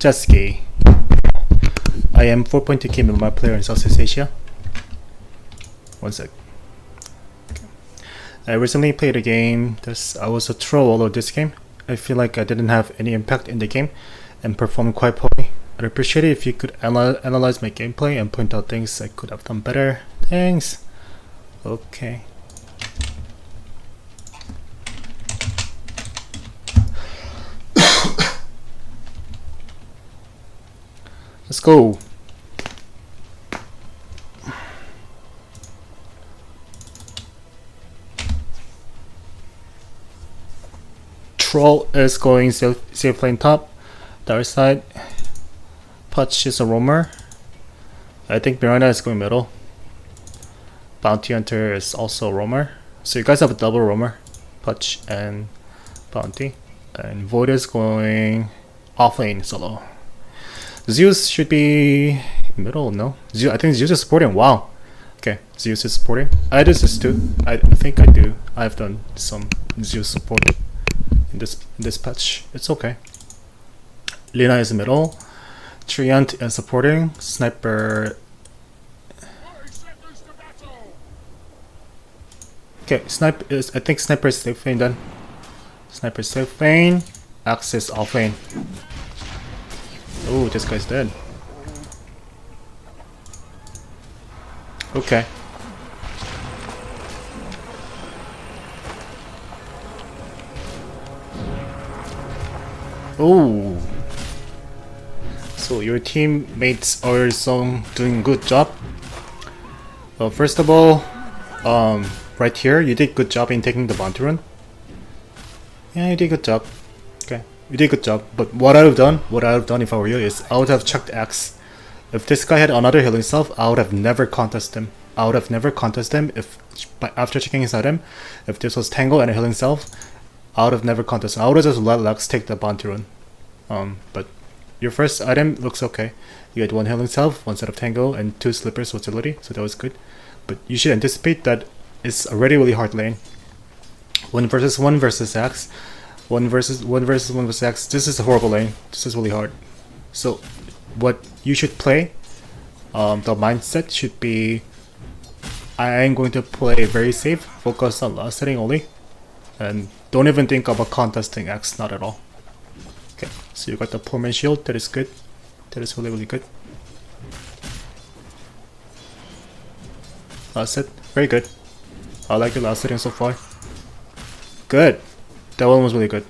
Jetski. I am 4.2k mobile player in Southeast Asia. One sec. Okay. I recently played a game. I was a troll all of this game. I feel like I didn't have any impact in the game and performed quite poorly. I'd appreciate it if you could analyze my gameplay and point out things I could have done better. Thanks. Okay. Let's go. Troll is going safe lane top. Dark side. Putch is a roamer. I think Miranda is going middle. Bounty Hunter is also a roamer. So you guys have a double roamer. Putch and Bounty. And Void is going off lane solo. Zeus should be middle, no? I think Zeus is supporting. Wow. Okay, Zeus is supporting. I do this too. I think I do. I've done some Zeus support in this patch. It's okay. Lina is middle. Treant is supporting. Sniper. Okay, I think Sniper is safe lane then. Sniper is safe lane. Axe is off lane. Oh, this guy's dead. Okay. Oh. So your teammates are doing a good job. Well, first of all, right here, you did good job in taking the bounty run. Yeah, you did good job. Okay, you did good job. But what I would have done if I were you is I would have chucked Axe. If this guy had another healing self, I would have never contested him. I would have never contested him if after checking his item, if this was Tango and a healing self, I would have never contested. I would have just let Lex take the bounty run. But your first item looks okay. You had one healing self, one set of Tango, and 2 slippers facility, so that was good. But you should anticipate that it's already really hard lane. 1 versus 1 versus Axe. 1 versus 1 versus Axe. This is a horrible lane. This is really hard. So what you should play, the mindset should be, I am going to play very safe, focus on last setting only, and don't even think about contesting Axe, not at all. Okay, so you got the poor man shield, that is good. That is really, really good. Last set, very good. I like the last setting so far. Good. That one was really good.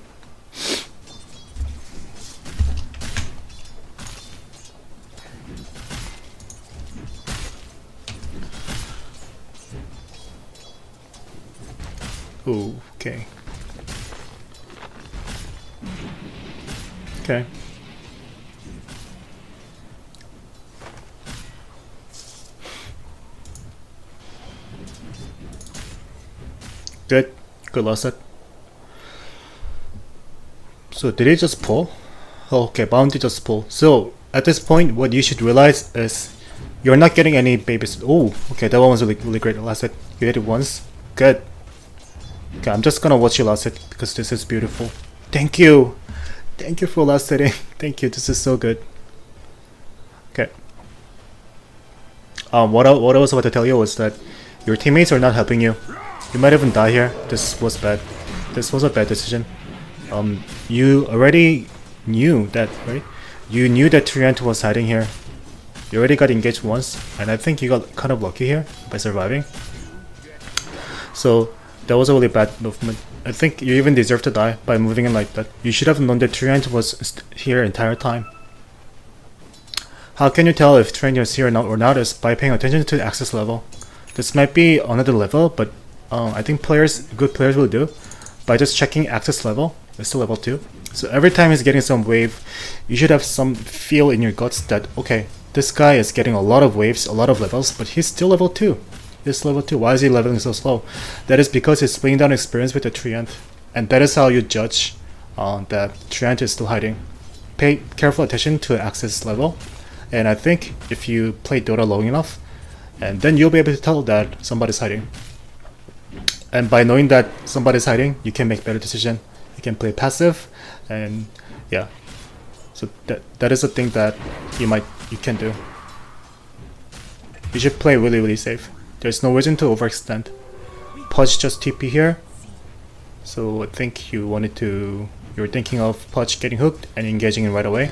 Ooh, okay. Okay. Good. Good last set. So did it just pull? Oh, okay, bounty just pull. So at this point, what you should realize is you're not getting any babies. Oh, okay, that one was really, really great. Last hit, you hit it once. Good. Okay, I'm just gonna watch your last hit because this is beautiful. Thank you. Thank you for last hitting. Thank you. This is so good. Okay. What I was about to tell you was that your teammates are not helping you. You might even die here. This was bad. This was a bad decision. You already knew that, right? You knew that Treant was hiding here. You already got engaged once, and I think you got kind of lucky here by surviving. So that was a really bad movement. I think you even deserve to die by moving in like that. You should have known that Treant was here entire time. How can you tell if Treant is here or not is by paying attention to the access level. This might be another level, but I think good players will do by just checking access level. It's still level 2. So every time he's getting some wave, you should have some feel in your guts that, okay, this guy is getting a lot of waves, a lot of levels, but he's still level 2. He's level 2. Why is he leveling so slow? That is because he's playing down experience with the Treant. And that is how you judge that Treant is still hiding. Pay careful attention to access level. And I think if you play Dota long enough, and then you'll be able to tell that somebody's hiding. And by knowing that somebody's hiding, you can make better decision. You can play passive, and yeah. So that is a thing that you can do. You should play really safe. There's no reason to overextend. Pudge just TP here. So I think you're thinking of Pudge getting hooked and engaging it right away.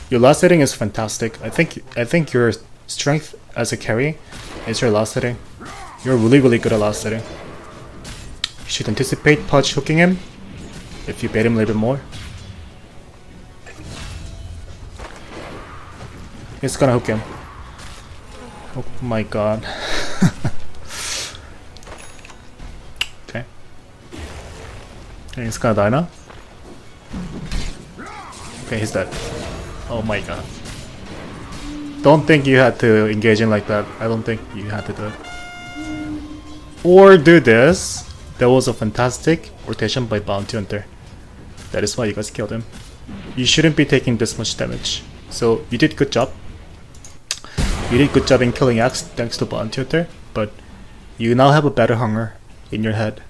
Your last hitting is fantastic. I think your strength as a carry is your last hitting. You're really good at last hitting. You should anticipate Pudge hooking him if you bait him a little bit more. It's gonna hook him. Oh my god. Okay. Okay, he's gonna die now. Okay, he's dead. Oh my god. Don't think you had to engage him like that. I don't think you had to do it. Or do this. That was a fantastic rotation by Bounty Hunter. That is why you guys killed him. You shouldn't be taking this much damage. So you did good job. You did good job in killing Axe thanks to Bounty Hunter, but you now have a better hunger in your head.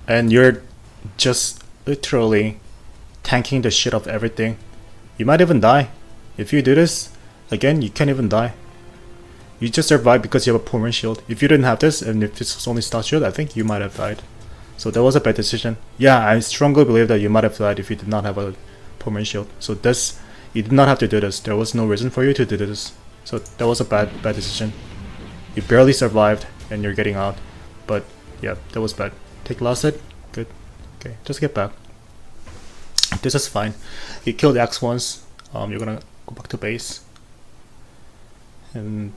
And you're just literally tanking the shit of everything. You might even die. If you do this, again, you can't even die. You just survive because you have a Pullman shield. If you didn't have this, and if this was only stat shield, I think you might have died. So that was a bad decision. Yeah, I strongly believe that you might have died if you did not have a Pullman shield. So this, you did not have to do this. There was no reason for you to do this. So that was a bad decision. You barely survived, and you're getting out. But yeah, that was bad. Take last hit. Good. Okay, just get back. This is fine. You killed Axe once. You're gonna go back to base. And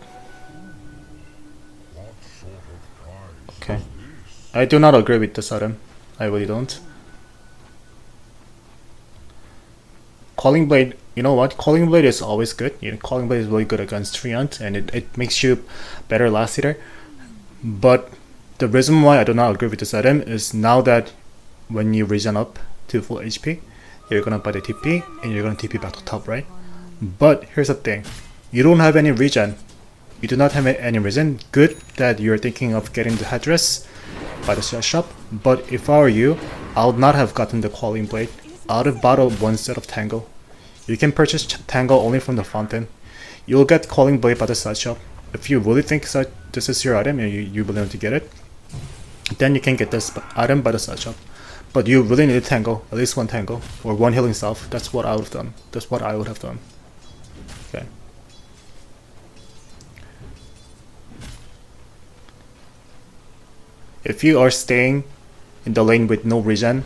okay, I do not agree with this item. I really don't. Calling Blade, you know what? Calling Blade is always good. You know, Calling Blade is really good against Treant, and it makes you better last hitter. But the reason why I do not agree with this item is now that when you regen up to full HP, you're gonna buy the TP and you're gonna TP back to top, right? But here's the thing, you don't have any regen. You do not have any regen. Good that you're thinking of getting the headdress by the shop, but if I were you, I would not have gotten the Calling Blade. I would have bought one set of Tango. You can purchase Tango only from the fountain. You'll get Calling Blade by the side shop. If you really think that this is your item and you believe to get it, then you can get this item by the side shop. But you really need a Tango, at least one Tango, or one healing self. That's what I would have done. That's what I would have done. Okay. If you are staying in the lane with no regen,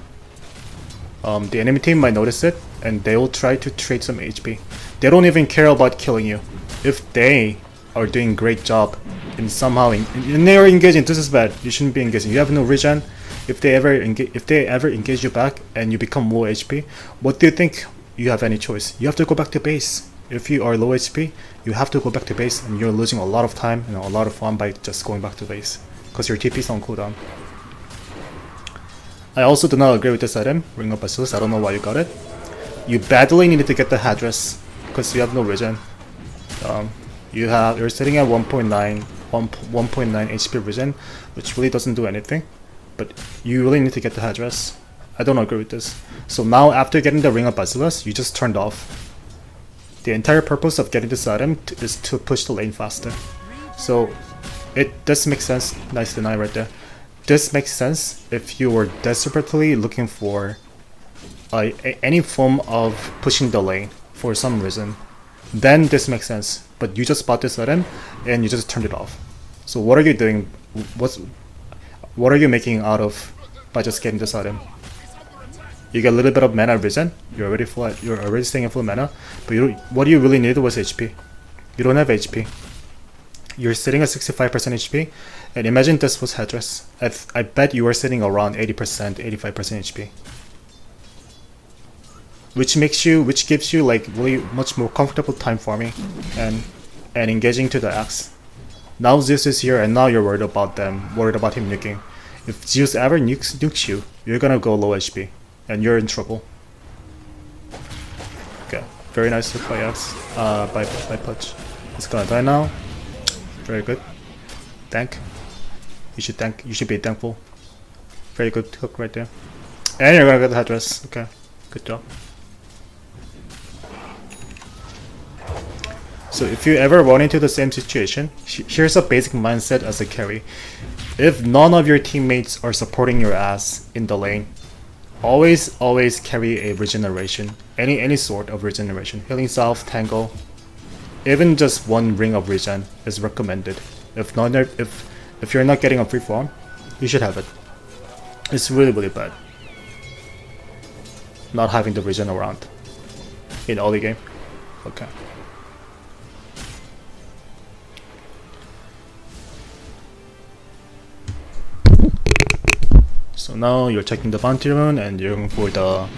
the enemy team might notice it, and they will try to trade some HP. They don't even care about killing you. If they are doing great job in somehow, and they are engaging, this is bad. You shouldn't be engaging. You have no regen. If they ever engage you back and you become low HP, what do you think? You have any choice? You have to go back to base. If you are low HP, you have to go back to base, and you're losing a lot of time and a lot of fun by just going back to base because your TP is on cooldown. I also do not agree with this item, Ring of Basilisk. I don't know why you got it. You badly needed to get the headdress because you have no regen. You're sitting at 1.9 HP regen, which really doesn't do anything. But you really need to get the headdress. I don't agree with this. So now after getting the Ring of Basilisk, you just turned off. The entire purpose of getting this item is to push the lane faster. So it does make sense. Nice deny right there. This makes sense if you were desperately looking for any form of pushing the lane for some reason. Then this makes sense. But you just bought this item and you just turned it off. So what are you doing? What are you making out of by just getting this item? You get a little bit of mana regen. You're already staying at full mana. But what you really needed was HP. You don't have HP. You're sitting at 65% HP. And imagine this was headdress. I bet you are sitting around 80%, 85% HP. Which gives you like really much more comfortable time farming and engaging to the axe. Now Zeus is here and now you're worried about him nuking. If Zeus ever nukes you, you're gonna go low HP and you're in trouble. Okay, very nice hit by Axe, by Pudge. It's gonna die now. Very good. Thank. You should be thankful. Very good hook right there. And you're gonna get the headdress. Okay, good job. So if you ever run into the same situation, here's a basic mindset as a carry. If none of your teammates are supporting your ass in the lane, always carry a regeneration. Any sort of regeneration. Healing Salve, Tango. Even just one ring of regen is recommended. If you're not getting a free farm, you should have it. It's really bad not having the regen around in early game. Okay. So now you're checking the bounty rune and you're going for the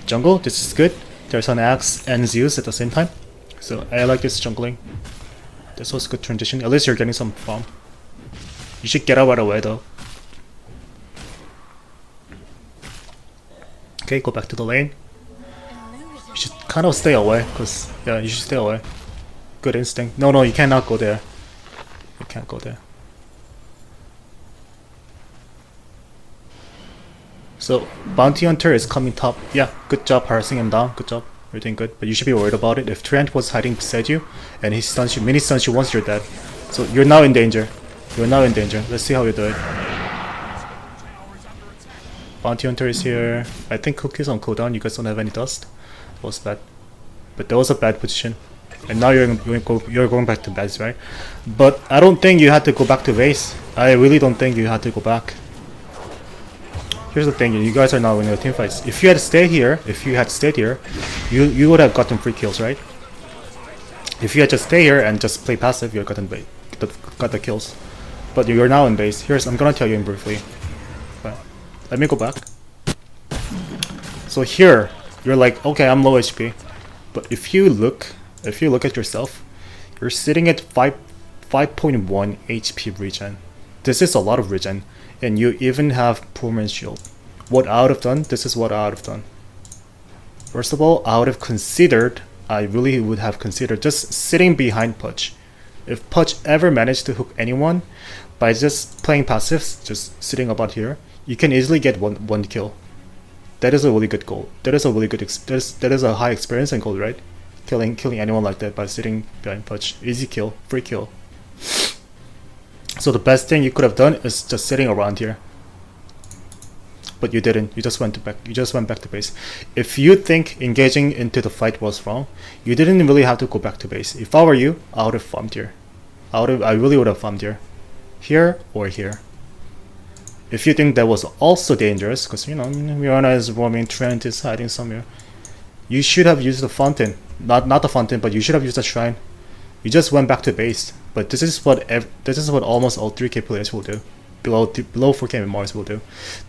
jungle. This is good. There's an Axe and Zeus at the same time. So I like this jungling. This was a good transition. At least you're getting some farm. You should get out right away though. Okay, go back to the lane. You should kind of stay away, cause yeah, you should stay away. Good instinct. No, you cannot go there. You can't go there. So Bounty Hunter is coming top. Yeah, good job harassing him down. Good job. You're doing good. But you should be worried about it. If Treant was hiding beside you and he stuns you, mini stuns you once you're dead. So you're now in danger. You're now in danger. Let's see how you do it. Bounty Hunter is here. I think Cookie's on cooldown. You guys don't have any dust. That was bad. But that was a bad position. And now you're going back to base, right? But I don't think you had to go back to base. I really don't think you had to go back. Here's the thing, you guys are now winning the team fights. If you had stayed here, you would have gotten free kills, right? If you had just stayed here and just play passive, you would have got the kills. But you're now in base. I'm gonna tell you briefly. Okay. Let me go back. So here, you're like, okay, I'm low HP. But if you look at yourself, you're sitting at 5.1 HP regen. This is a lot of regen. And you even have poor man's shield. What I would have done, this is what I would have done. First of all, I really would have considered just sitting behind Pudge. If Pudge ever managed to hook anyone by just playing passives, just sitting about here, you can easily get one kill. That is a really good goal. That is a really good that is a high experience and goal, right? Killing anyone like that by sitting behind Pudge. Easy kill, free kill. So the best thing you could have done is just sitting around here. But you didn't. You just went back to base. If you think engaging into the fight was wrong, you didn't really have to go back to base. If I were you, I would have farmed here. I really would have farmed here. Here or here. If you think that was also dangerous, because you know, Mirana is roaming, Treant is hiding somewhere, you should have used the fountain. Not the fountain, but you should have used the shrine. You just went back to base. But this is what almost all 3K players will do. Below 4K MMRs will do.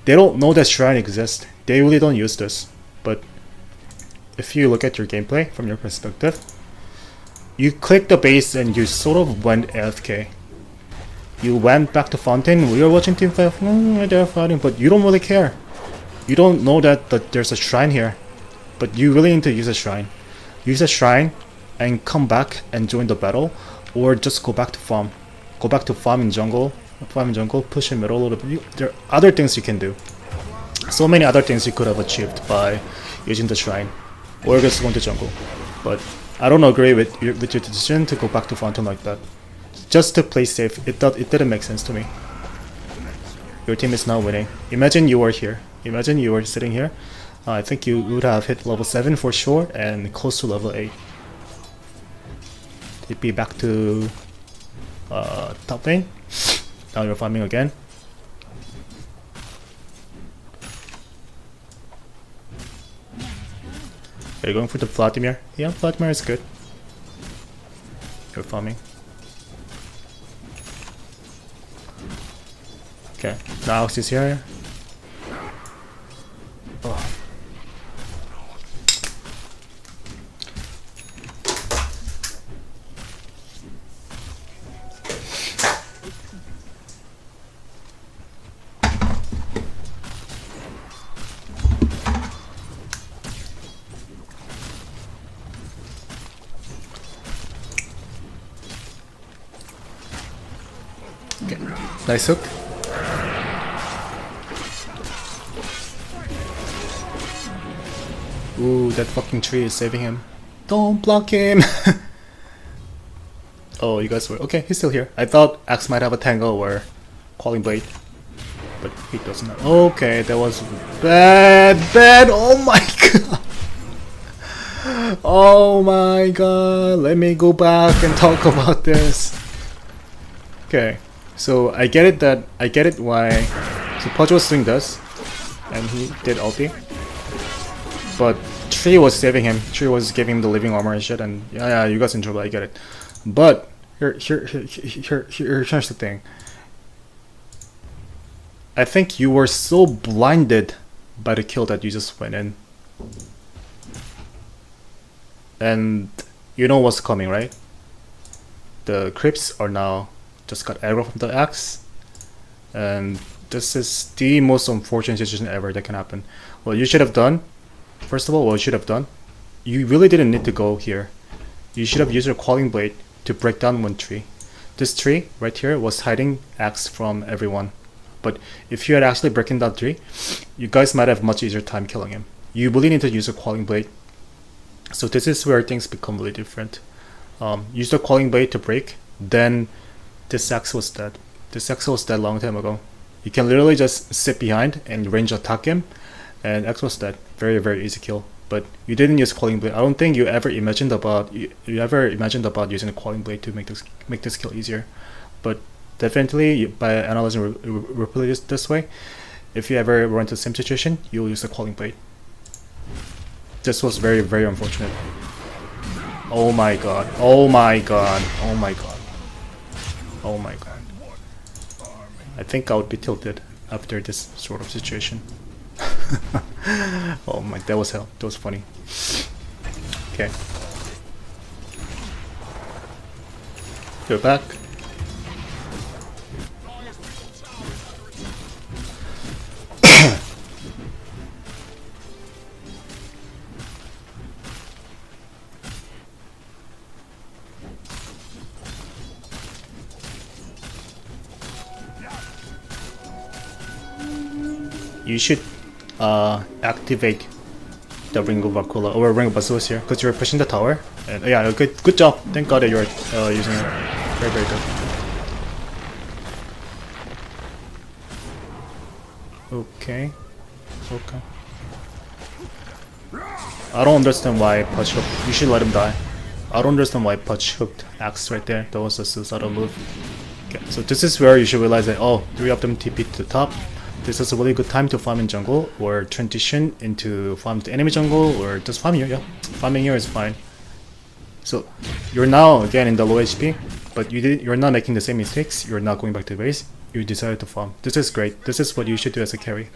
They don't know that shrine exists. They really don't use this. But if you look at your gameplay from your perspective, you click the base and you sort of went AFK. You went back to fountain. We are watching team fight. They're fighting, but you don't really care. You don't know that there's a shrine here. But you really need to use a shrine. Use a shrine and come back and join the battle. Or just go back to farm. Go back to farm in jungle, push in middle a little bit. There are other things you can do. So many other things you could have achieved by using the shrine. Or just going to jungle. But I don't agree with your decision to go back to fountain like that. Just to play safe, it didn't make sense to me. Your team is now winning. Imagine you were here. Imagine you were sitting here. I think you would have hit level 7 for sure and close to level 8. Be back to top lane. Now you're farming again. Are you going for the Vladimir? Yeah, Vladimir is good. You're farming. Okay, now Alex is here. Oh. Okay, nice hook. Ooh, that fucking tree is saving him. Don't block him! Oh, you guys were... Okay, he's still here. I thought Axe might have a tangle or Calling Blade. But he doesn't have... Okay, that was bad! Bad! Oh my god! Oh my god! Let me go back and talk about this. Okay, so I get it why... So Pudge was doing this. And he did ulti. But Tree was saving him. Tree was giving him the living armor and shit. And yeah, you guys in trouble. I get it. But here's the thing. I think you were so blinded by the kill that you just went in. And you know what's coming, right? The creeps are now just got aggro from the axe. And this is the most unfortunate situation ever that can happen. What you should have done, first of all, what you should have done, you really didn't need to go here. You should have used your Calling Blade to break down one tree. This tree right here was hiding axe from everyone. But if you had actually broken that tree, you guys might have much easier time killing him. You really need to use a Calling Blade. So this is where things become really different. Use the Calling Blade to break, then this axe was dead. This axe was dead long time ago. You can literally just sit behind and range attack him, and X was dead. Very, very easy kill. But you didn't use Calling Blade. I don't think you ever imagined about using a Calling Blade to make this kill easier. But definitely, by analyzing repeatedly this way, if you ever run into the same situation, you'll use the Calling Blade. This was very, very unfortunate. Oh my god. Oh my god. Oh my god. Oh my god. I think I would be tilted after this sort of situation. Oh my, that was hell. That was funny. Okay. Go back. You should activate the Ring of Aquila or Ring of Basilius here because you're pushing the tower. And yeah, good job. Thank God that you're using it. Very, very good. Okay. Okay. I don't understand why Pudge hooked. You should let him die. I don't understand why Pudge hooked Axe right there. That was a suicidal move. Okay, so this is where you should realize that, oh, 3 of them TP to the top. This is a really good time to farm in jungle or transition into farm to enemy jungle or just farm here. Yeah, farming here is fine. So you're now again in the low HP, but you're not making the same mistakes. You're not going back to base. You decided to farm. This is great. This is what you should do as a carry.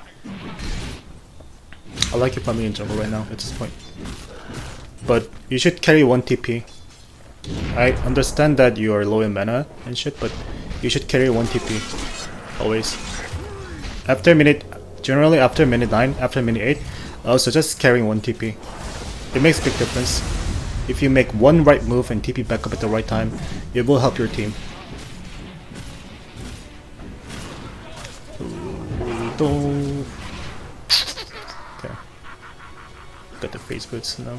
I like you farming in jungle right now at this point. But you should carry 1 TP. I understand that you are low in mana and shit, but you should carry 1 TP always. Generally after minute 9, after minute 8, I would suggest carrying 1 TP. It makes a big difference. If you make one right move and TP back up at the right time, it will help your team. Okay. Got the face boots now.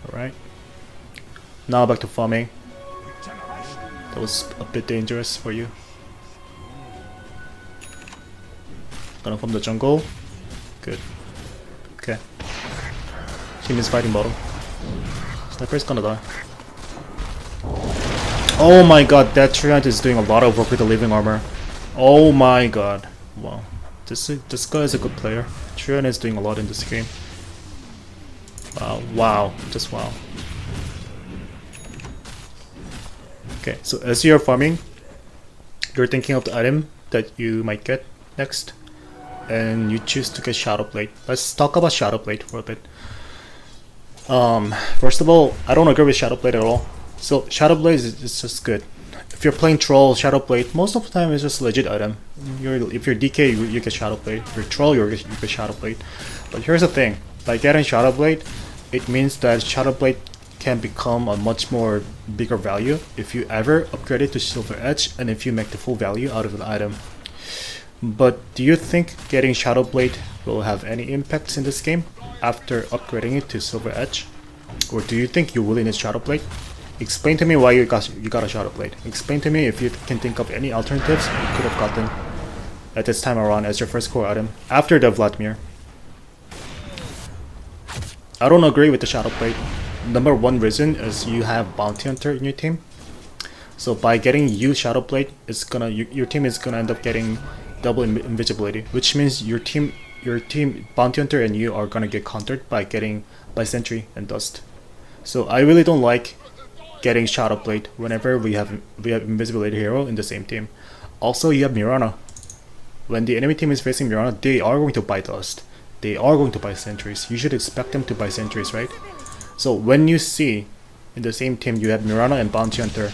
Alright. Now back to farming. That was a bit dangerous for you. Gonna farm the jungle. Good. Okay. Team is fighting bottom. Sniper's gonna die. Oh my god, that Treant is doing a lot of work with the living armor. Oh my god. Wow. This guy is a good player. Treant is doing a lot in this game. Wow. Just wow. Okay, so as you're farming, you're thinking of the item that you might get next. And you choose to get Shadow Blade. Let's talk about Shadow Blade for a bit. First of all, I don't agree with Shadow Blade at all. So Shadow Blade is just good. If you're playing Troll, Shadow Blade, most of the time it's just a legit item. If you're DK, you get Shadow Blade. If you're Troll, you get Shadow Blade. But here's the thing. By getting Shadow Blade, it means that Shadow Blade can become a much more bigger value if you ever upgrade it to Silver Edge and if you make the full value out of the item. But do you think getting Shadow Blade will have any impacts in this game? after upgrading it to Silver Edge? Or do you think you really need Shadow Blade? Explain to me why you got a Shadow Blade. Explain to me if you can think of any alternatives you could have gotten at this time around as your first core item after the Vladimir. I don't agree with the Shadow Blade. Number one reason is you have Bounty Hunter in your team. So by getting you Shadow Blade, it's gonna your team is gonna end up getting double invisibility, which means your team Bounty Hunter and you are gonna get countered by Sentry and Dust. So I really don't like getting Shadow Blade whenever we have invisibility hero in the same team. Also, you have Mirana. When the enemy team is facing Mirana, they are going to buy Dust. They are going to buy Sentries. You should expect them to buy Sentries, right? So when you see in the same team you have Mirana and Bounty Hunter,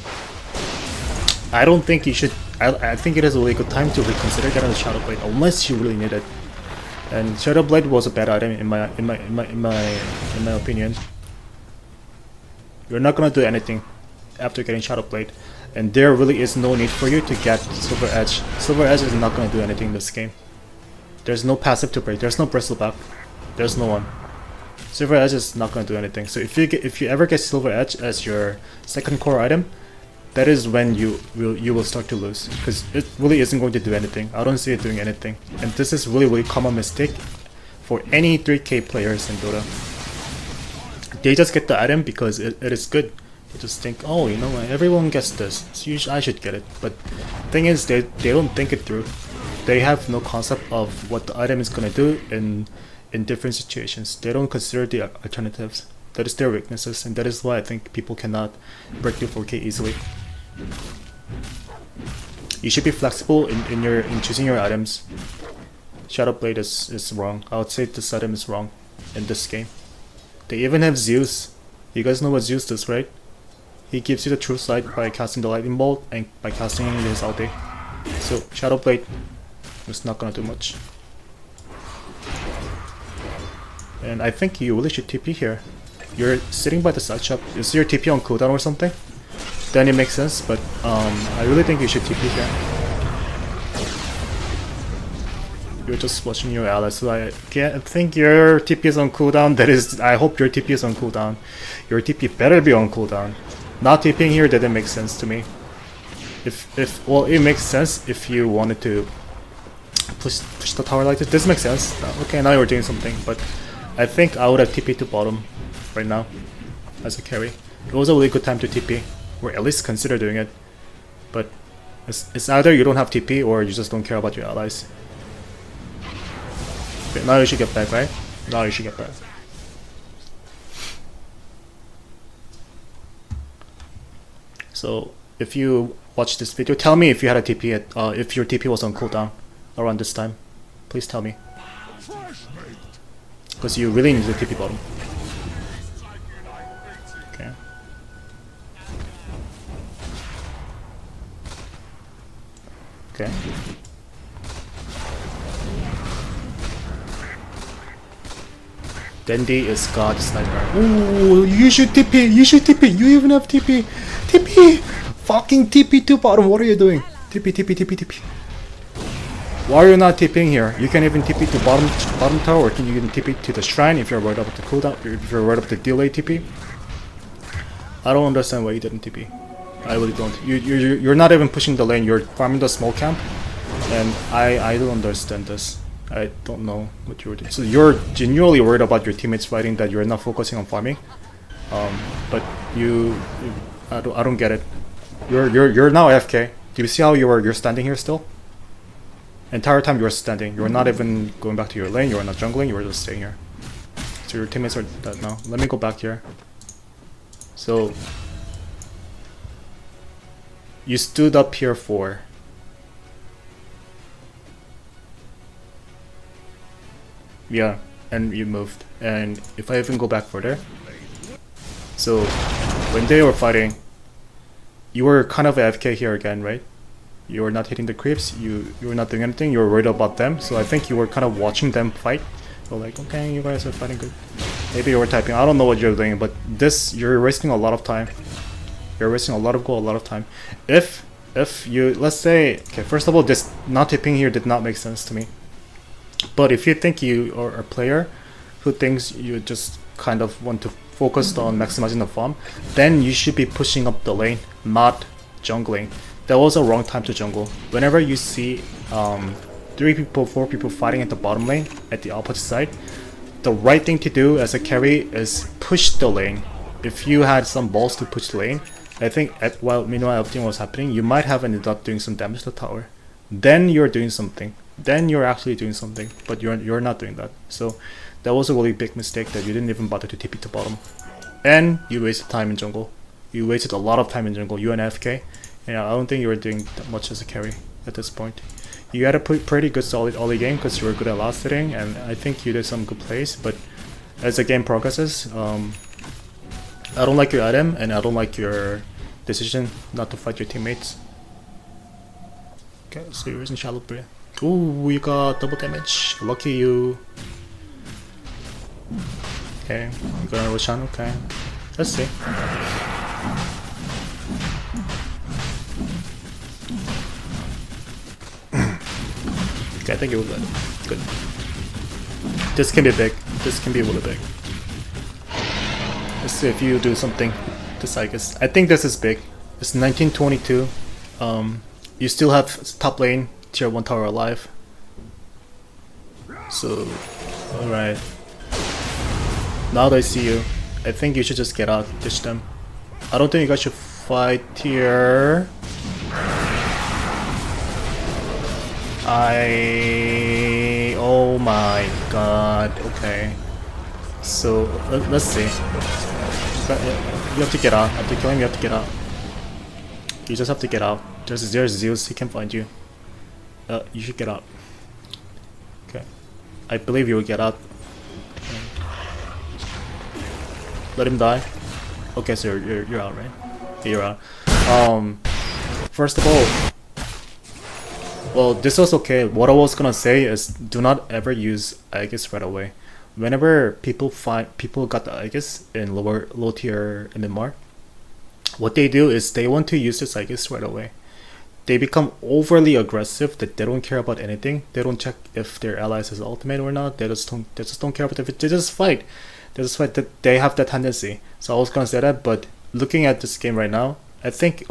I don't think you should. I think it is a really good time to reconsider getting the Shadow Blade unless you really need it. And Shadow Blade was a bad item in my opinion. You're not gonna do anything after getting Shadow Blade, and there really is no need for you to get Silver Edge. Silver Edge is not gonna do anything in this game. There's no passive to break. There's no Bristleback. There's no one. Silver Edge is not gonna do anything. So if you ever get Silver Edge as your second core item, that is when you will start to lose, because it really isn't going to do anything. I don't see it doing anything, and this is really common mistake for any 3K players in Dota. They just get the item because it is good. They just think, oh, you know what, everyone gets this, so I should get it. But thing is, they don't think it through. They have no concept of what the item is gonna do in different situations. They don't consider the alternatives. That is their weaknesses, and that is why I think people cannot break through 4K easily. You should be flexible in choosing your items. Shadow Blade is wrong. I would say this item is wrong in this game. They even have Zeus. You guys know what Zeus does, right? He gives you the true sight by casting the lightning bolt and by casting his ulti. So Shadow Blade is not gonna do much. And I think you really should TP here. You're sitting by the side shop. Is your TP on cooldown or something? Then it makes sense, but I really think you should TP here. You're just watching your allies, so I think your TP is on cooldown. That is, I hope your TP is on cooldown. Your TP better be on cooldown. Not TPing here didn't make sense to me. Well, it makes sense if you wanted to push the tower like this. This makes sense. Okay, now you're doing something, but I think I would have TP to bottom right now as a carry. It was a really good time to TP, or at least consider doing it. But it's either you don't have TP or you just don't care about your allies. Okay, now you should get back, right? Now you should get back. So if you watch this video, tell me if you had a TP if your TP was on cooldown around this time. Please tell me, because you really need the TP bottom. Okay. Okay. Dendi is God Sniper. Ooh, you should TP, you should TP, you even have TP. TP! Fucking TP to bottom, what are you doing? TP, TP, TP, TP. Why are you not TPing here? You can even TP to bottom tower, or can you even TP to the shrine if you're worried about the cooldown, if you're worried about the delay TP? I don't understand why you didn't TP. I really don't. You're not even pushing the lane, you're farming the small camp, and I don't understand this. I don't know what you were doing. So you're genuinely worried about your teammates fighting, that you're not focusing on farming. But I don't get it. You're now AFK. Do you see how you're standing here still? Entire time you were standing. You were not even going back to your lane. You were not jungling. You were just staying here. So your teammates are dead now. Let me go back here. So you stood up here for. Yeah, and you moved. And if I even go back further, so when they were fighting, you were kind of AFK here again, right? You were not hitting the creeps, you were not doing anything, you were worried about them, so I think you were kind of watching them fight. So like, okay, you guys are fighting good. Maybe you were typing, I don't know what you're doing, but this, you're wasting a lot of time. You're wasting a lot of gold, a lot of time. If you, let's say, okay, first of all, this not tipping here did not make sense to me. But if you think you are a player who thinks you just kind of want to focus on maximizing the farm, then you should be pushing up the lane, not jungling. That was a wrong time to jungle. Whenever you see 3 people, 4 people fighting at the bottom lane, at the opposite side, the right thing to do as a carry is push the lane. If you had some balls to push the lane, I think while meanwhile everything was happening, you might have ended up doing some damage to the tower. Then you're doing something. Then you're actually doing something, but you're not doing that. So that was a really big mistake that you didn't even bother to TP to bottom. And you wasted time in jungle. You wasted a lot of time in jungle, you and AFK. And I don't think you were doing that much as a carry at this point. You had a pretty good solid early game because you were good at last hitting, and I think you did some good plays, but as the game progresses, I don't like your item, and I don't like your decision not to fight your teammates. Okay, so you're using Shallow Breath. Ooh, you got double damage. Lucky you. Okay, you got a Roshan, okay. Let's see. Okay, I think you're good. Good. This can be big. This can be really big. Let's see if you do something to Sygus. I think this is big. It's 1922. You still have top lane, tier 1 tower alive. So, alright. Now that I see you, I think you should just get out, ditch them. I don't think you guys should fight here. Oh my god, okay. So, let's see. You have to get out. After killing him, you have to get out. You just have to get out. There's Zeus, he can find you. You should get out. Okay. I believe you will get out. Let him die. Okay, so you're out, right? Yeah, you're out. First of all, well, this was okay. What I was gonna say is, do not ever use Aegis right away. Whenever people got the Aegis in low tier MMR, what they do is they want to use this Aegis right away. They become overly aggressive that they don't care about anything. They don't check if their allies has ultimate or not. They just don't care about it. They just fight. They have that tendency. So I was gonna say that, but looking at this game right now, I think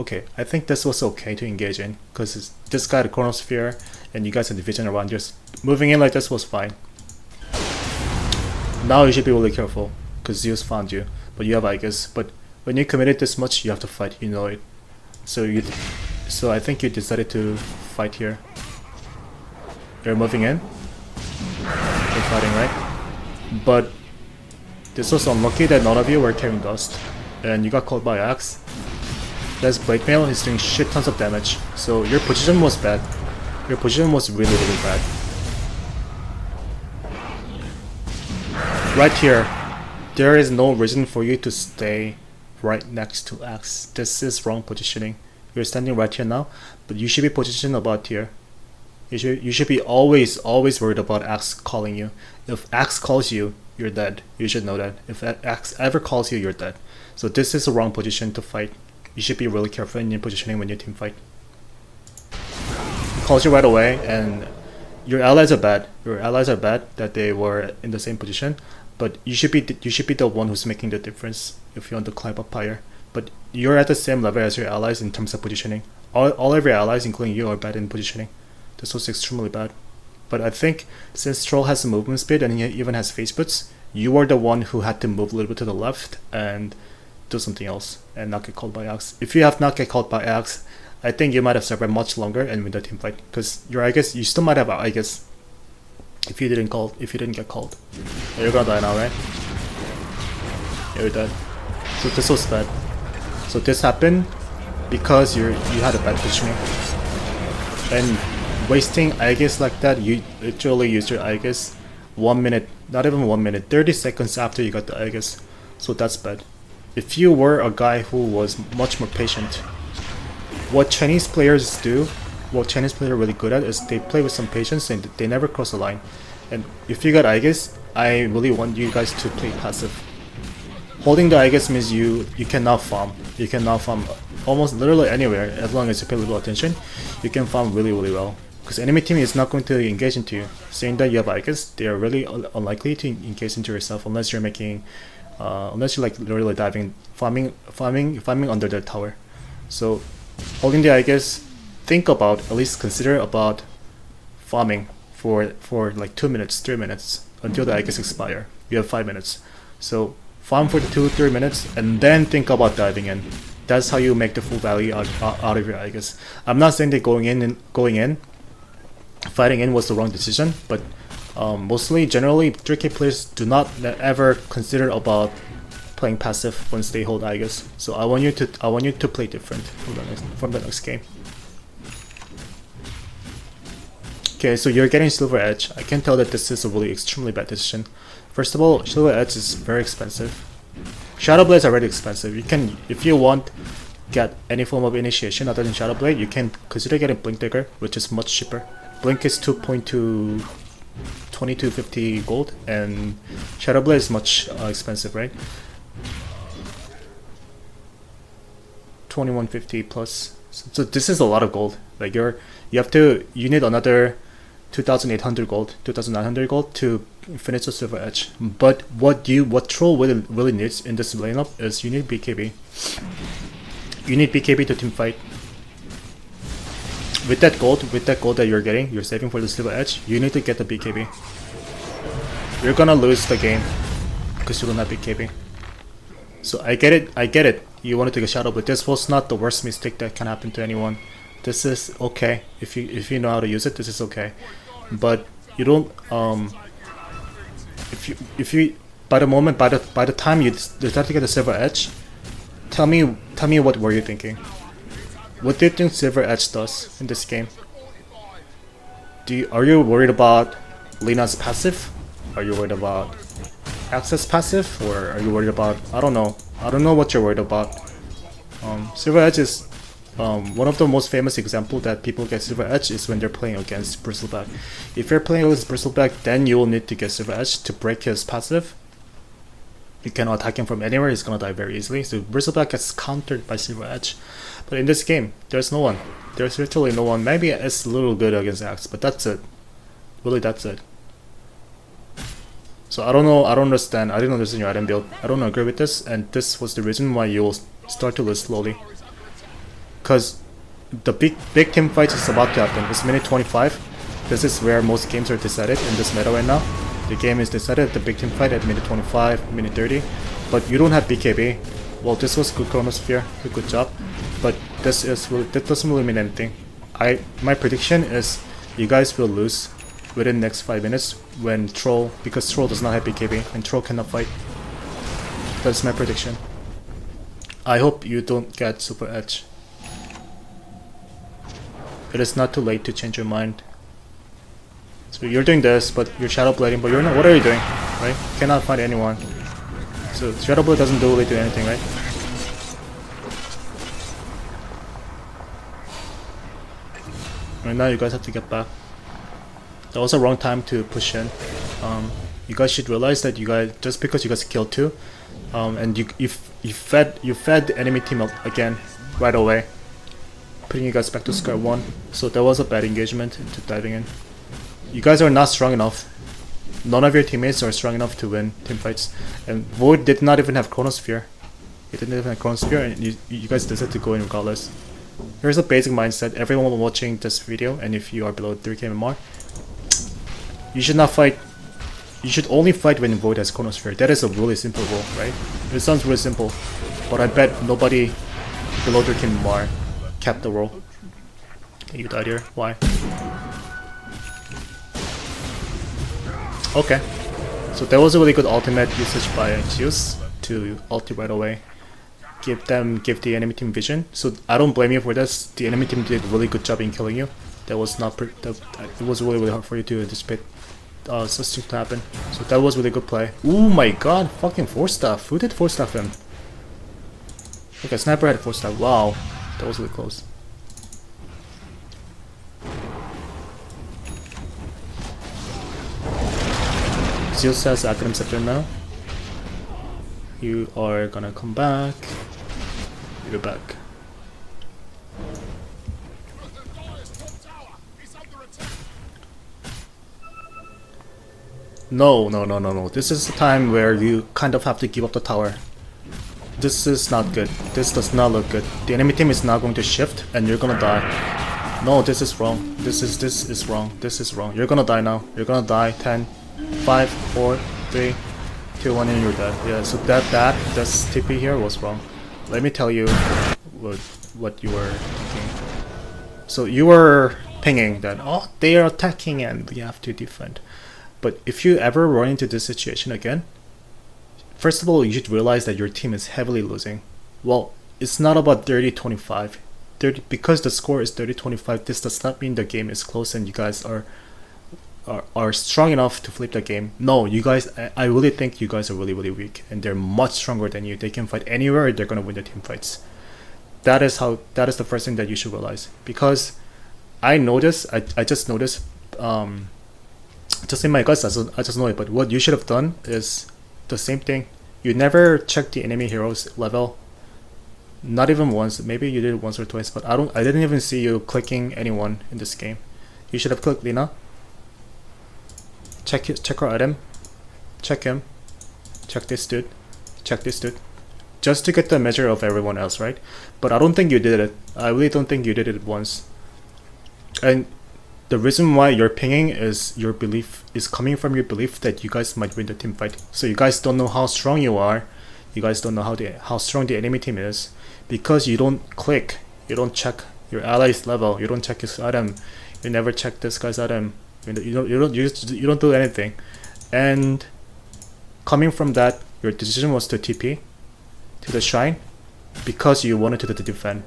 this was okay to engage in, because this guy had a Chronosphere and you guys had division around, just moving in like this was fine. Now you should be really careful, because Zeus found you, but you have Aegis. But when you committed this much, you have to fight, you know it. So I think you decided to fight here. You're moving in. You're fighting, right? But this was unlucky that none of you were carrying dust, and you got caught by Axe. That's Blade Mail, he's doing shit tons of damage. So your position was bad. Your position was really bad. Right here, there is no reason for you to stay right next to Axe. This is wrong positioning. You're standing right here now, but you should be positioned about here. You should be always worried about Axe calling you. If Axe calls you, you're dead. You should know that. If Axe ever calls you, you're dead. So this is the wrong position to fight. You should be really careful in your positioning when you team fight. He calls you right away, and your allies are bad. Your allies are bad that they were in the same position, but you should be the one who's making the difference if you want to climb up higher. But you're at the same level as your allies in terms of positioning. All of your allies, including you, are bad in positioning. This was extremely bad. But I think since Troll has the movement speed and he even has face boots, you are the one who had to move a little bit to the left and do something else and not get caught by Axe. If you have not get caught by Axe, I think you might have survived much longer and win the team fight, because your Aegis, you still might have Aegis if you didn't get called. You're gonna die now, right? You're dead. So this was bad. So this happened because you had a bad positioning. And wasting Aegis like that, you literally used your Aegis 1 minute, not even 1 minute, 30 seconds after you got the Aegis. So that's bad. If you were a guy who was much more patient, what Chinese players do, what Chinese players are really good at, is they play with some patience and they never cross the line. And if you got Aegis, I really want you guys to play passive. Holding the Aegis means you cannot farm. You cannot farm almost literally anywhere as long as you pay a little attention. You can farm really well, because enemy team is not going to engage into you. Saying that you have Icons, they are really unlikely to engage into yourself unless you're making, unless you're like literally diving, farming under the tower. So holding the Icons, think about, at least consider about farming for like 2 minutes, 3 minutes until the Icons expire. You have 5 minutes, so farm for the 2-3 minutes and then think about diving in. That's how you make the full value out of your Icons. I'm not saying that going in, fighting in was the wrong decision, but mostly, generally, 3K players do not ever consider about playing passive once they hold Icons. So I want you to play different from the next game. Okay, so you're getting Silver Edge. I can tell that this is a really extremely bad decision. First of all, Silver Edge is very expensive. Shadow Blade is already expensive. You can, if you want, get any form of initiation other than Shadow Blade, you can consider getting Blink Digger, which is much cheaper. Blink is 2250 gold, and Shadow Blade is much expensive, right? 2150 plus. So this is a lot of gold. Like you need another 2,800 gold, 2,900 gold to finish the Silver Edge. But what Troll really needs in this lineup is you need BKB. You need BKB to team fight. With that gold that you're saving for the Silver Edge, you need to get the BKB. You're gonna lose the game because you don't have BKB. So I get it. You wanted to get Shadow, but this was not the worst mistake that can happen to anyone. This is okay if you know how to use it. This is okay, but you don't. If you by the time you start to get the Silver Edge, tell me what were you thinking? What do you think Silver Edge does in this game? Are you worried about Lina's passive? Are you worried about Access passive, or are you worried about, I don't know what you're worried about. Silver Edge is one of the most famous example that people get Silver Edge is when they're playing against Bristleback. If you're playing against Bristleback, then you will need to get Silver Edge to break his passive. You cannot attack him from anywhere, he's gonna die very easily. So Bristleback gets countered by Silver Edge. But in this game, there's no one. There's virtually no one. Maybe it's a little good against Axe, but that's it. Really, that's it. So I don't know, I don't understand. I didn't understand your item build. I don't agree with this, and this was the reason why you'll start to lose slowly. Because the big team fight is about to happen. It's minute 25. This is where most games are decided in this meta right now. The game is decided at the big team fight at minute 25, minute 30. But you don't have BKB. Well, this was good Chronosphere, good job. But that doesn't really mean anything. My prediction is you guys will lose within the next 5 minutes when because Troll does not have BKB and Troll cannot fight. That's my prediction. I hope you don't get Super Edge. It is not too late to change your mind. So you're doing this, but you're Shadow Blading, but you're not. What are you doing? Right? You cannot find anyone. So Shadow Blade doesn't really do anything, right? Right now you guys have to get back. That was a wrong time to push in. You guys should realize that just because you guys killed 2, and you fed the enemy team up again right away, putting you guys back to square 1. So that was a bad engagement into diving in. You guys are not strong enough. None of your teammates are strong enough to win team fights. And Void did not even have Chronosphere. He didn't even have Chronosphere, and you guys decided to go in regardless. Here's a basic mindset. Everyone watching this video, and if you are below 3k MMR, you should not fight. You should only fight when Void has Chronosphere. That is a really simple rule, right? It sounds really simple, but I bet nobody below 3k MMR kept the rule. You died here. Why? Okay. So that was a really good ultimate usage by Zeus to ulti right away. Give the enemy team vision. So I don't blame you for this. The enemy team did a really good job in killing you. That was not it was really hard for you to anticipate such things to happen. So that was really good play. Oh my god, fucking 4-staff. Who did 4-staff him? Okay, Sniper had 4-staff. Wow, that was really close. Zeus has Akram Scepter now. You are gonna come back. You're back. No. This is the time where you kind of have to give up the tower. This is not good. This does not look good. The enemy team is now going to shift and you're gonna die. No, this is wrong. This is wrong. This is wrong. You're gonna die now. You're gonna die. 10, 5, 4, 3, 2, 1 and you're dead. Yeah, so this TP here was wrong. Let me tell you what you were thinking. So you were thinking that, oh, they are attacking and we have to defend. But if you ever run into this situation again, first of all, you should realize that your team is heavily losing. Well, it's not about 30-25. Because the score is 30-25, this does not mean the game is close and you guys are strong enough to flip the game. No, you guys, I really think you guys are really weak and they're much stronger than you. They can fight anywhere, they're gonna win the team fights. That is the first thing that you should realize. Because I noticed, I just noticed, just in my guts, I just know it, but what you should have done is the same thing. You never check the enemy hero's level. Not even once. Maybe you did it once or twice, but I didn't even see you clicking anyone in this game. You should have clicked Lina. Check her item. Check him. Check this dude. Check this dude. Just to get the measure of everyone else, right? But I don't think you did it. I really don't think you did it once. And the reason why you're pinging is your belief is coming from your belief that you guys might win the team fight. So you guys don't know how strong you are. You guys don't know how strong the enemy team is because you don't click. You don't check your ally's level. You don't check his item. You never check this guy's item. You don't do anything. And coming from that, your decision was to TP to the shrine because you wanted to defend.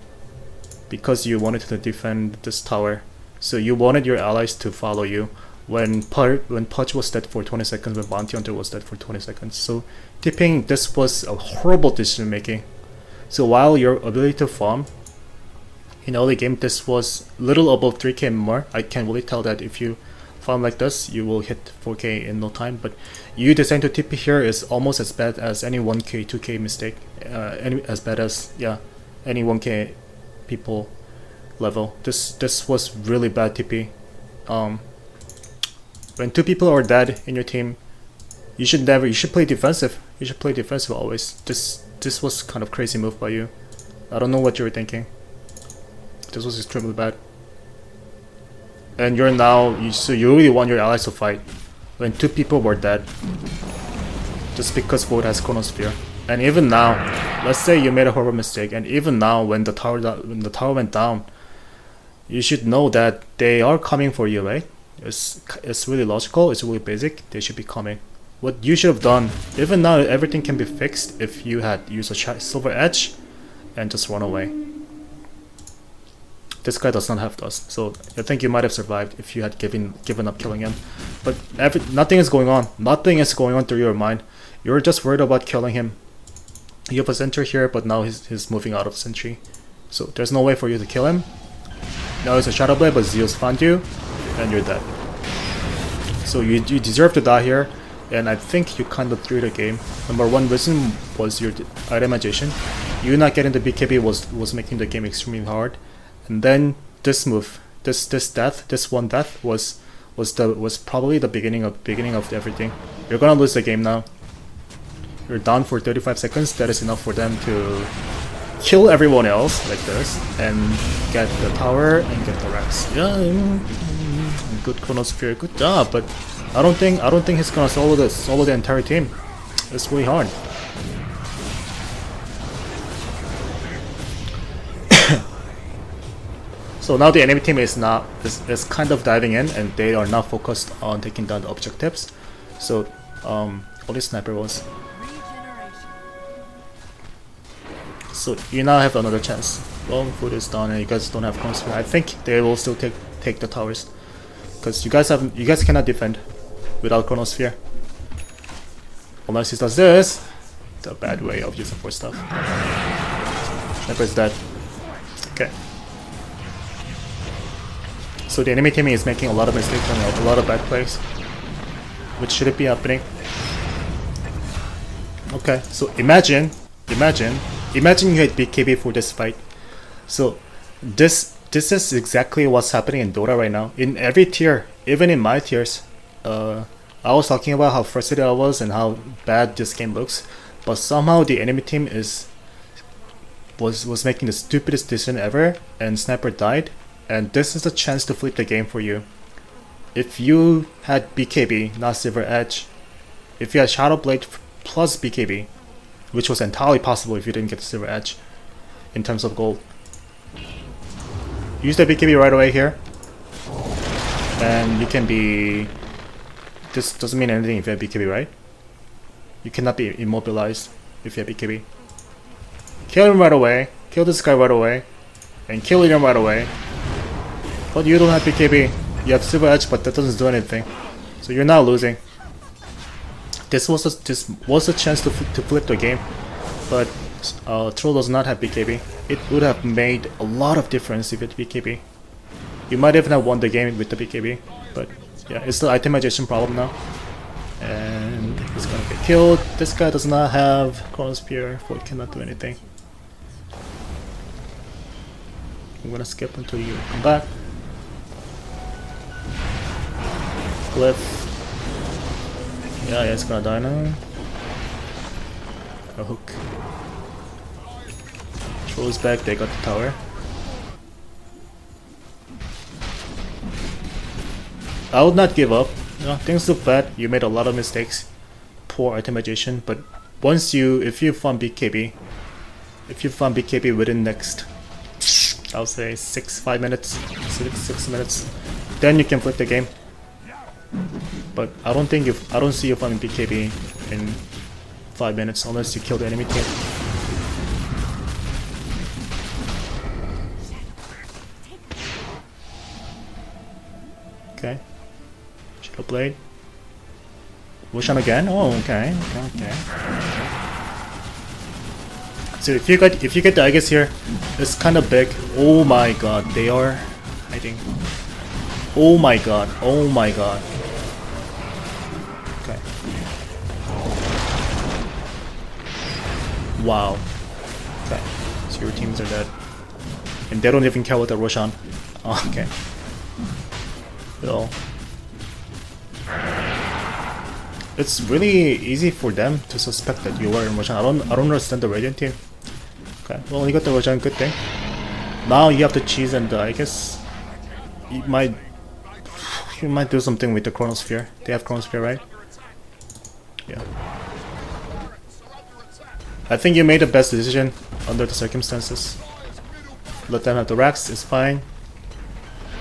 Because you wanted to defend this tower. So you wanted your allies to follow you when Pudge was dead for 20 seconds, when Bounty Hunter was dead for 20 seconds. So tipping, this was a horrible decision making. So while your ability to farm in early game, this was little above 3k more. I can really tell that if you farm like this, you will hit 4k in no time. But you deciding to TP here is almost as bad as any 1k, 2k mistake. As bad as, yeah, any 1k people level. This was really bad TP. When 2 people are dead in your team, you should play defensive. You should play defensive always. This was kind of crazy move by you. I don't know what you were thinking. This was extremely bad. And you're now, so you really want your allies to fight when 2 people were dead just because Void has Chronosphere. And even now, let's say you made a horrible mistake, and even now when the tower went down, you should know that they are coming for you, right? It's really logical, it's really basic, they should be coming. What you should have done, even now everything can be fixed if you had used a silver edge and just run away. This guy does not have dust, so I think you might have survived if you had given up killing him. But nothing is going on. Nothing is going on through your mind. You're just worried about killing him. You have a sentry here, but now he's moving out of sentry. So there's no way for you to kill him. Now it's a Shadow Blade, but Zeus found you, and you're dead. So you deserve to die here, and I think you kind of threw the game. Number one reason was your itemization. You not getting the BKB was making the game extremely hard. And then this move, this death, this one death was probably the beginning of everything. You're gonna lose the game now. You're down for 35 seconds. That is enough for them to kill everyone else like this and get the tower and get the Rex. Yeah, good Chronosphere, good job. But I don't think he's gonna solo the entire team. It's really hard. So now the enemy team is kind of diving in, and they are now focused on taking down the objectives. So only sniper was. So you now have another chance. Well, food is down, and you guys don't have Chronosphere. I think they will still take the towers, because you guys cannot defend without Chronosphere. Unless he does this. It's a bad way of using force stuff. Sniper is dead. Okay. So the enemy team is making a lot of mistakes and a lot of bad plays, which shouldn't be happening. Okay, so imagine you had BKB for this fight. So this is exactly what's happening in Dota right now. In every tier, even in my tiers, I was talking about how frustrated I was and how bad this game looks, but somehow the enemy team was making the stupidest decision ever, and Sniper died, and this is a chance to flip the game for you. If you had BKB, not Silver Edge, if you had Shadow Blade plus BKB, which was entirely possible if you didn't get the Silver Edge in terms of gold, use the BKB right away here, and you can be... This doesn't mean anything if you have BKB, right? You cannot be immobilized if you have BKB. Kill him right away, kill this guy right away, and kill him right away. But you don't have BKB. You have Silver Edge, but that doesn't do anything. So you're not losing. This was a chance to flip the game, but Troll does not have BKB. It would have made a lot of difference if it had BKB. You might even have won the game with the BKB, but yeah, it's the itemization problem now. And he's gonna get killed. This guy does not have Chronosphere, so it cannot do anything. I'm gonna skip until you come back. Cliff. Yeah, it's gonna die now. A hook. Troll's back, they got the tower. I would not give up. You know, things look bad, you made a lot of mistakes. Poor itemization, but if you found BKB, within next, I'll say 6 minutes, then you can flip the game. But I don't see you finding BKB in 5 minutes unless you kill the enemy team. Okay. Shadow Blade. Roshan again? Oh, okay. So if you get the Aegis here, it's kind of big. Oh my god, they are hiding. Oh my god. Okay. Wow. Okay. So your teams are dead. And they don't even care about the Roshan. Oh, okay. So it's really easy for them to suspect that you were in Roshan. I don't understand the Radiant team. Okay, well you got the Roshan, good thing. Now you have to cheese, and I guess you might do something with the Chronosphere. They have Chronosphere, right? Yeah. I think you made the best decision under the circumstances. Let them have the racks, it's fine.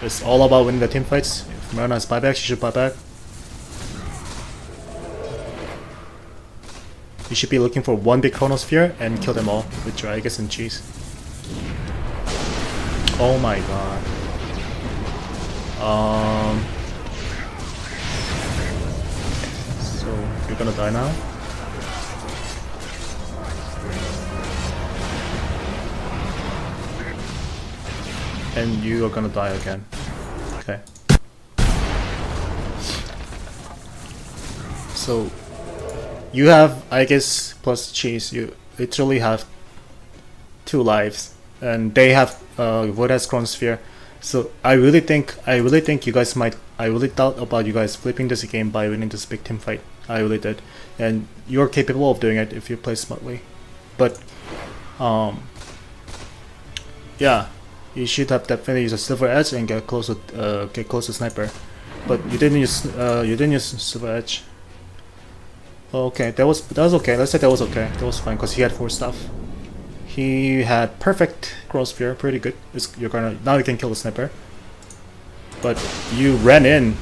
It's all about winning the team fights. If Marina has buyback, she should buy back. You should be looking for one big Chronosphere and kill them all with your Aegis and cheese. Oh my god. So you're gonna die now? And you are gonna die again. Okay. So you have Aegis plus cheese. You literally have 2 lives, and they have Vortex Chronosphere. So I really think you guys might. I really thought about you guys flipping this game by winning this big team fight. I really did, and you're capable of doing it if you play smartly. But yeah, you should have definitely used a Silver Edge and get close to Sniper. But you didn't use Silver Edge. Okay, that was okay. Let's say that was okay. That was fine because he had 4 stuff. He had perfect Chronosphere, pretty good. Now you can kill the Sniper. But you ran in.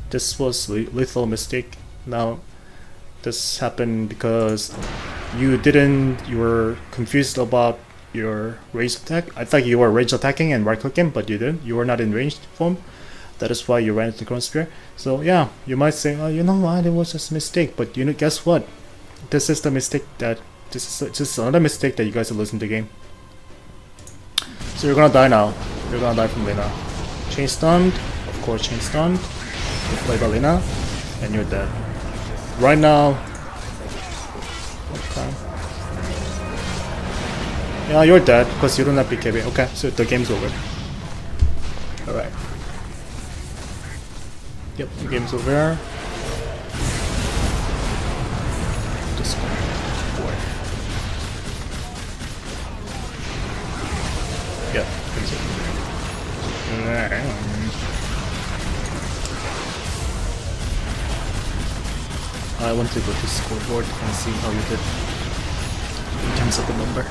This was lethal mistake. Now this happened because you were confused about your ranged attack. I thought you were ranged attacking and right clicking, but you didn't. You were not in ranged form. That is why you ran into the Chronosphere. So yeah, you might say, oh, you know what, it was just a mistake. But you know, guess what? This is just another mistake that you guys are losing the game. So you're gonna die now. You're gonna die from Lina. Chain stunned, of course chain stunned. You play by Lina, and you're dead. Right now. Okay. Yeah, you're dead because you don't have BKB. Okay, so the game's over. Alright. Yep, the game's over. scoreboard. Yeah, that's it. I want to go to scoreboard and see how you did in terms of the number.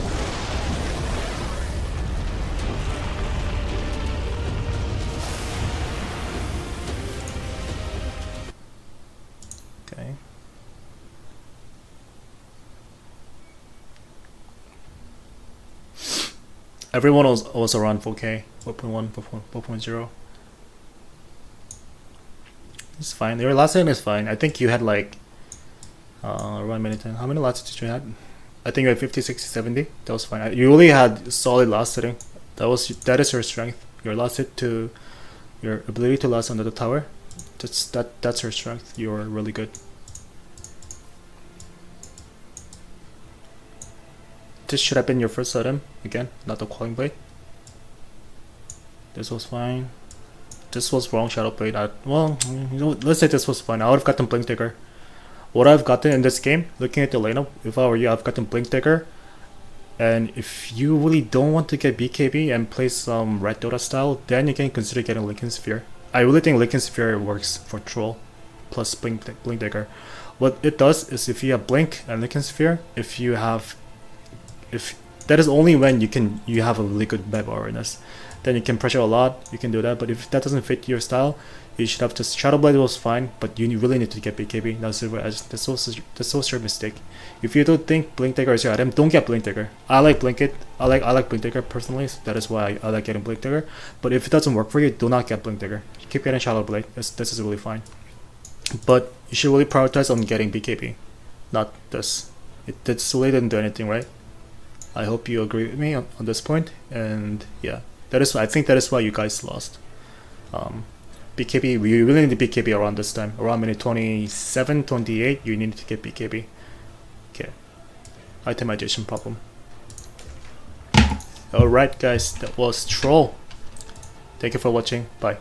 Okay. Everyone was around 4K, 4.1, 4.0. It's fine. Your last time is fine. I think you had like around minute 10. How many lats did you have? I think you had 50, 60, 70. That was fine. You only had solid last hitting. That is your strength. Your last hit to your ability to last under the tower. That's your strength. You're really good. This should have been your first item again, not the Quelling Blade. This was fine. This was wrong Shadow Blade. Well, you know, let's say this was fine. I would have gotten Blink Dagger. What I've gotten in this game, looking at the lineup, if I were you, I've gotten Blink Dagger. And if you really don't want to get BKB and play some Red Dota style, then you can consider getting Lincoln Sphere. I really think Lincoln Sphere works for Troll plus Blink Dagger. What it does is if you have Blink and Lincoln Sphere, if that is only when you have a really good map awareness. Then you can pressure a lot, you can do that, but if that doesn't fit your style, you should have just Shadow Blade was fine, but you really need to get BKB. That's also your mistake. If you don't think Blink Dagger is your item, don't get Blink Dagger. I like Blink it. I like Blink Dagger personally, so that is why I like getting Blink Dagger. But if it doesn't work for you, do not get Blink Dagger. Keep getting Shadow Blade. This is really fine. But you should really prioritize on getting BKB, not this. It really didn't do anything, right? I hope you agree with me on this point, and yeah, I think that is why you guys lost. BKB, we really need BKB around this time, around minute 27, 28, you need to get BKB. Okay, itemization problem. Alright guys, that was Troll. Thank you for watching, bye.